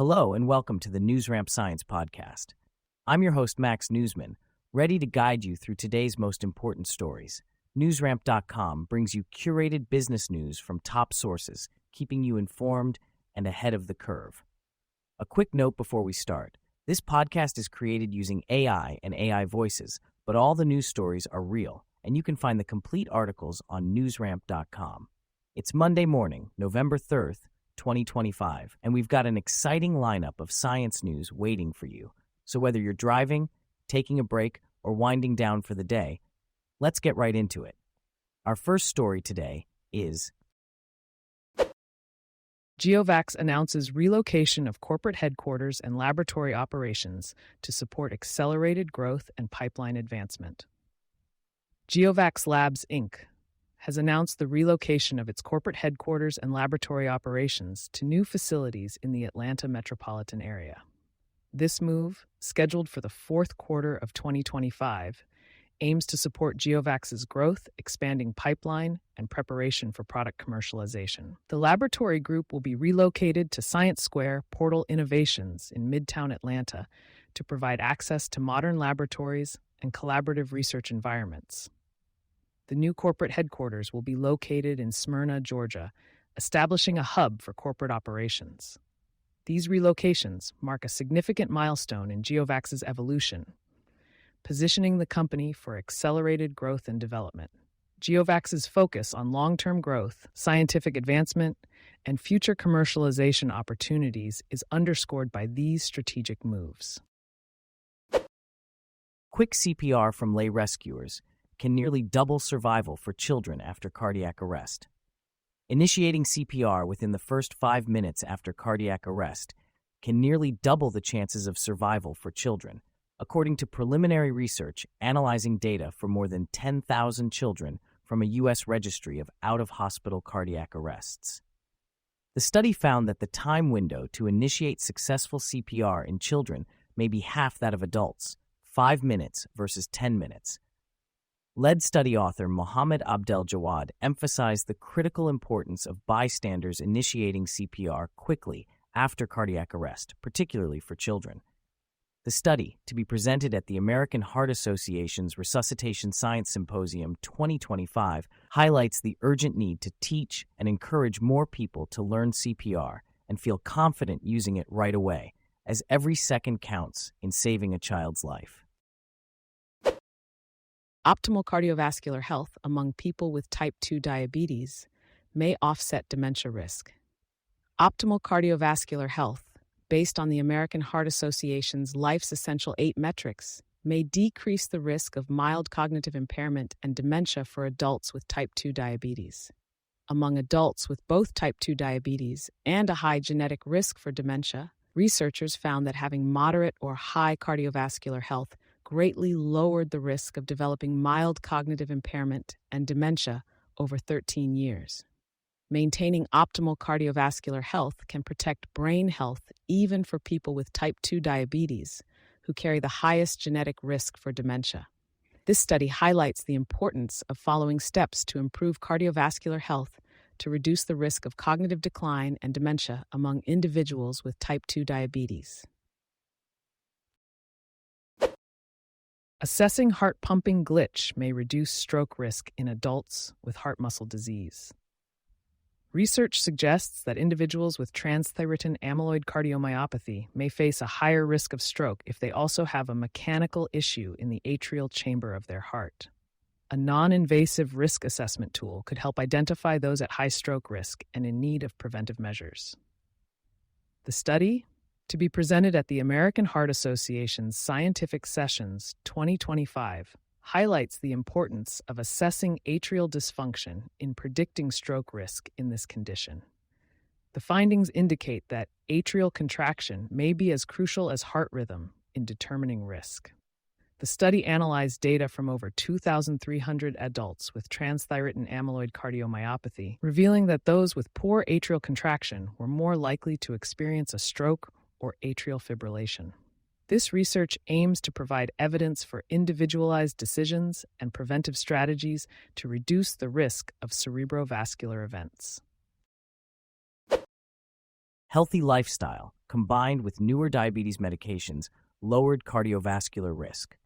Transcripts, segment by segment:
Hello and welcome to the NewsRamp Science Podcast. I'm your host, Max Newsman, ready to guide you through today's most important stories. NewsRamp.com brings you curated business news from top sources, keeping you informed and ahead of the curve. A quick note before we start. This podcast is created using AI and AI voices, but all the news stories are real, and you can find the complete articles on NewsRamp.com. It's Monday morning, November 3rd, 2025, and we've got an exciting lineup of science news waiting for you. So whether you're driving, taking a break, or winding down for the day, let's get right into it. Our first story today is GeoVax announces relocation of corporate headquarters and laboratory operations to support accelerated growth and pipeline advancement. GeoVax Labs, Inc. has announced the relocation of its corporate headquarters and laboratory operations to new facilities in the Atlanta metropolitan area. This move, scheduled for the fourth quarter of 2025, aims to support GeoVax's growth, expanding pipeline, and preparation for product commercialization. The laboratory group will be relocated to Science Square Portal Innovations in Midtown Atlanta to provide access to modern laboratories and collaborative research environments. The new corporate headquarters will be located in Smyrna, Georgia, establishing a hub for corporate operations. These relocations mark a significant milestone in GeoVax's evolution, positioning the company for accelerated growth and development. GeoVax's focus on long-term growth, scientific advancement, and future commercialization opportunities is underscored by these strategic moves. quick CPR from lay rescuers can nearly double survival for children after cardiac arrest. Initiating CPR within the first 5 minutes after cardiac arrest can nearly double the chances of survival for children, according to preliminary research analyzing data for more than 10,000 children from a U.S. registry of out-of-hospital cardiac arrests. The study found that the time window to initiate successful CPR in children may be half that of adults, 5 minutes versus 10 minutes. Lead study author Mohammed Abdel Jawad emphasized the critical importance of bystanders initiating CPR quickly after cardiac arrest, particularly for children. The study, to be presented at the American Heart Association's Resuscitation Science Symposium 2025, highlights the urgent need to teach and encourage more people to learn CPR and feel confident using it right away, as every second counts in saving a child's life. Optimal cardiovascular health among people with type 2 diabetes may offset dementia risk. Optimal cardiovascular health, based on the American Heart Association's Life's Essential 8 metrics, may decrease the risk of mild cognitive impairment and dementia for adults with type 2 diabetes. Among adults with both type 2 diabetes and a high genetic risk for dementia, researchers found that having moderate or high cardiovascular health greatly lowered the risk of developing mild cognitive impairment and dementia over 13 years. Maintaining optimal cardiovascular health can protect brain health even for people with type 2 diabetes, who carry the highest genetic risk for dementia. This study highlights the importance of following steps to improve cardiovascular health to reduce the risk of cognitive decline and dementia among individuals with type 2 diabetes. Assessing heart pumping glitch may reduce stroke risk in adults with heart muscle disease. Research suggests that individuals with transthyretin amyloid cardiomyopathy may face a higher risk of stroke if they also have a mechanical issue in the atrial chamber of their heart. A non-invasive risk assessment tool could help identify those at high stroke risk and in need of preventive measures. The study, to be presented at the American Heart Association's Scientific Sessions 2025, highlights the importance of assessing atrial dysfunction in predicting stroke risk in this condition. The findings indicate that atrial contraction may be as crucial as heart rhythm in determining risk. The study analyzed data from over 2,300 adults with transthyretin amyloid cardiomyopathy, revealing that those with poor atrial contraction were more likely to experience a stroke or atrial fibrillation. This research aims to provide evidence for individualized decisions and preventive strategies to reduce the risk of cerebrovascular events. Healthy lifestyle, combined with newer diabetes medications, lowered cardiovascular risk.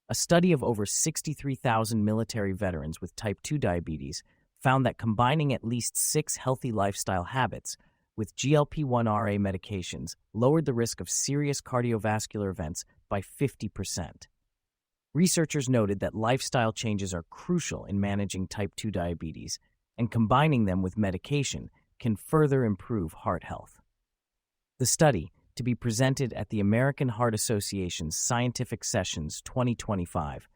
A study of over 63,000 military veterans with type 2 diabetes found that combining at least 6 healthy lifestyle habits with GLP-1RA medications lowered the risk of serious cardiovascular events by 50%. Researchers noted that lifestyle changes are crucial in managing type 2 diabetes, and combining them with medication can further improve heart health. The study, to be presented at the American Heart Association's Scientific Sessions 2025,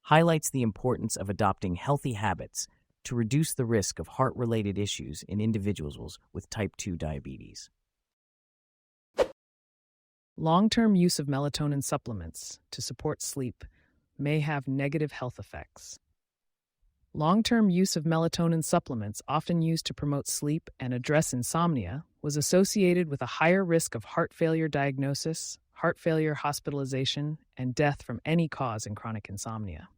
highlights the importance of adopting healthy habits to reduce the risk of heart-related issues in individuals with type 2 diabetes. Long-term use of melatonin supplements to support sleep may have negative health effects. Long-term use of melatonin supplements, often used to promote sleep and address insomnia, was associated with a higher risk of heart failure diagnosis, heart failure hospitalization, and death from any cause in chronic insomnia.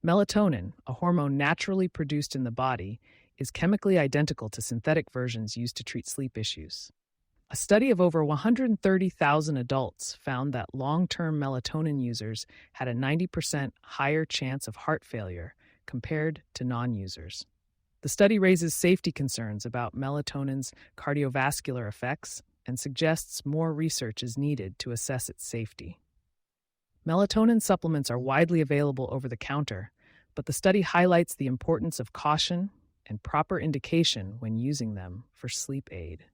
Melatonin, a hormone naturally produced in the body, is chemically identical to synthetic versions used to treat sleep issues. A study of over 130,000 adults found that long-term melatonin users had a 90% higher chance of heart failure compared to non-users. The study raises safety concerns about melatonin's cardiovascular effects and suggests more research is needed to assess its safety. Melatonin supplements are widely available over the counter, but the study highlights the importance of caution and proper indication when using them for sleep aid.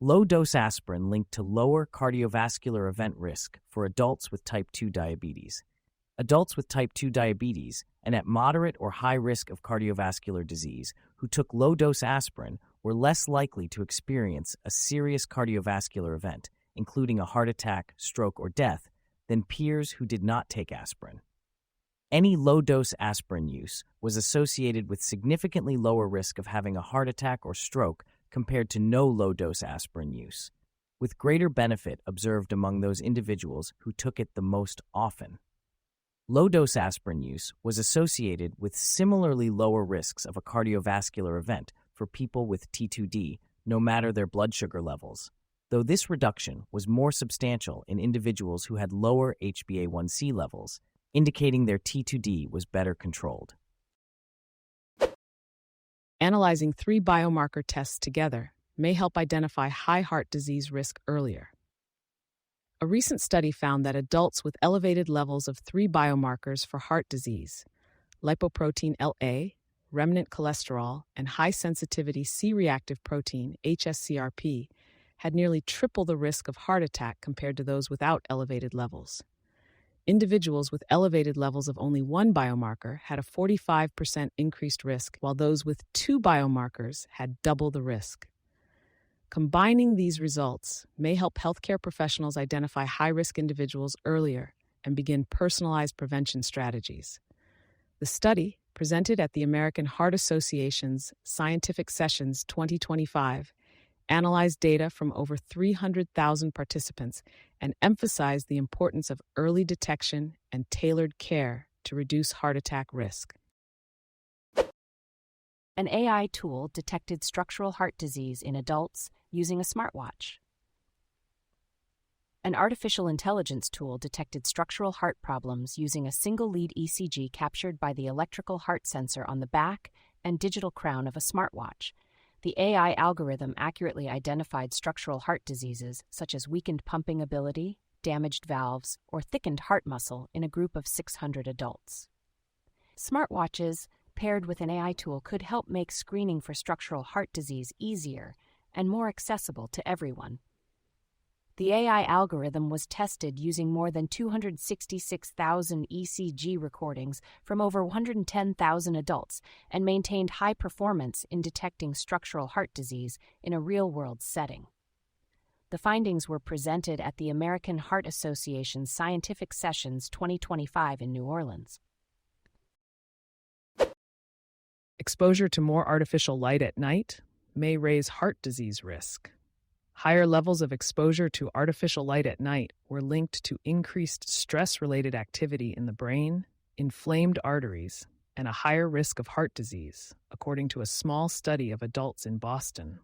Low-dose aspirin linked to lower cardiovascular event risk for adults with type 2 diabetes. Adults with type 2 diabetes and at moderate or high risk of cardiovascular disease who took low-dose aspirin were less likely to experience a serious cardiovascular event, including a heart attack, stroke, or death, than peers who did not take aspirin. Any low-dose aspirin use was associated with significantly lower risk of having a heart attack or stroke compared to no low-dose aspirin use, with greater benefit observed among those individuals who took it the most often. Low-dose aspirin use was associated with similarly lower risks of a cardiovascular event for people with T2D, no matter their blood sugar levels, though this reduction was more substantial in individuals who had lower HbA1c levels, indicating their T2D was better controlled. Analyzing 3 biomarker tests together may help identify high heart disease risk earlier. A recent study found that adults with elevated levels of 3 biomarkers for heart disease, lipoprotein LA, remnant cholesterol, and high-sensitivity C-reactive protein, HSCRP, had nearly triple the risk of heart attack compared to those without elevated levels. Individuals with elevated levels of only 1 biomarker had a 45% increased risk, while those with 2 biomarkers had double the risk. Combining these results may help healthcare professionals identify high-risk individuals earlier and begin personalized prevention strategies. The study, presented at the American Heart Association's Scientific Sessions 2025, analyzed data from over 300,000 participants and emphasized the importance of early detection and tailored care to reduce heart attack risk. An AI tool detected structural heart disease in adults using a smartwatch. An artificial intelligence tool detected structural heart problems using a single-lead ECG captured by the electrical heart sensor on the back and digital crown of a smartwatch. The AI algorithm accurately identified structural heart diseases such as weakened pumping ability, damaged valves, or thickened heart muscle in a group of 600 adults. Smartwatches paired with an AI tool could help make screening for structural heart disease easier and more accessible to everyone. The AI algorithm was tested using more than 266,000 ECG recordings from over 110,000 adults and maintained high performance in detecting structural heart disease in a real-world setting. The findings were presented at the American Heart Association's Scientific Sessions 2025 in New Orleans. Exposure to more artificial light at night may raise heart disease risk. Higher levels of exposure to artificial light at night were linked to increased stress-related activity in the brain, inflamed arteries, and a higher risk of heart disease, according to a small study of adults in Boston.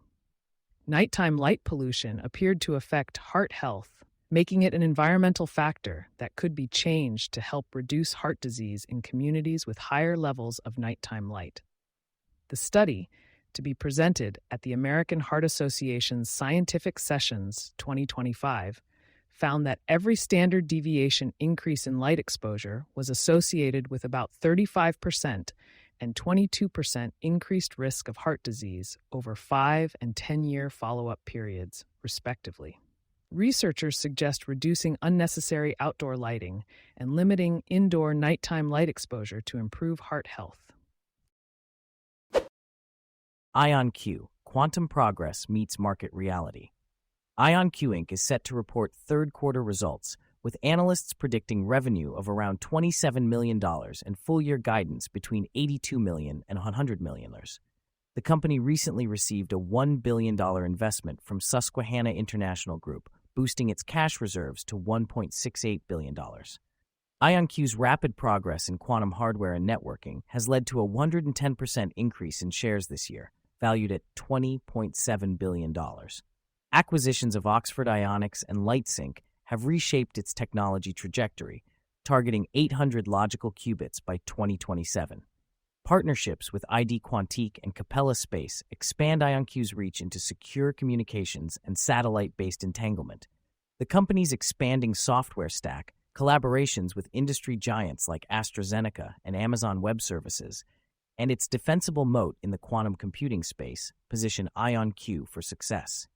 Nighttime light pollution appeared to affect heart health, making it an environmental factor that could be changed to help reduce heart disease in communities with higher levels of nighttime light. The study, to be presented at the American Heart Association's Scientific Sessions 2025, found that every standard deviation increase in light exposure was associated with about 35% and 22% increased risk of heart disease over 5 and 10-year follow-up periods, respectively. Researchers suggest reducing unnecessary outdoor lighting and limiting indoor nighttime light exposure to improve heart health. IonQ, quantum progress meets market reality. IonQ Inc. is set to report third-quarter results, with analysts predicting revenue of around $27 million and full-year guidance between $82 million and $100 million. The company recently received a $1 billion investment from Susquehanna International Group, boosting its cash reserves to $1.68 billion. IonQ's rapid progress in quantum hardware and networking has led to a 110% increase in shares this year, valued at $20.7 billion. Acquisitions of Oxford Ionics and LightSync have reshaped its technology trajectory, targeting 800 logical qubits by 2027. Partnerships with ID Quantique and Capella Space expand IonQ's reach into secure communications and satellite-based entanglement. The company's expanding software stack, collaborations with industry giants like AstraZeneca and Amazon Web Services, and its defensible moat in the quantum computing space position IonQ for success.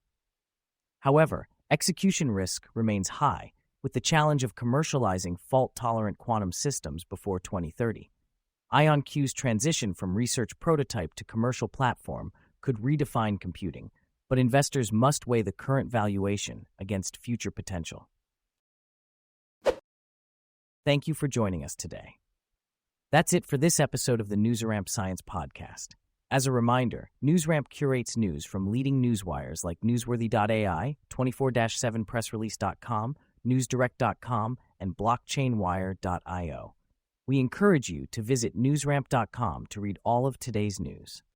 However, execution risk remains high, with the challenge of commercializing fault-tolerant quantum systems before 2030. IonQ's transition from research prototype to commercial platform could redefine computing, but investors must weigh the current valuation against future potential. Thank you for joining us today. That's it for this episode of the NewsRamp Science Podcast. As a reminder, NewsRamp curates news from leading newswires like Newsworthy.ai, 24/7pressrelease.com, NewsDirect.com, and BlockchainWire.io. We encourage you to visit newsramp.com to read all of today's news.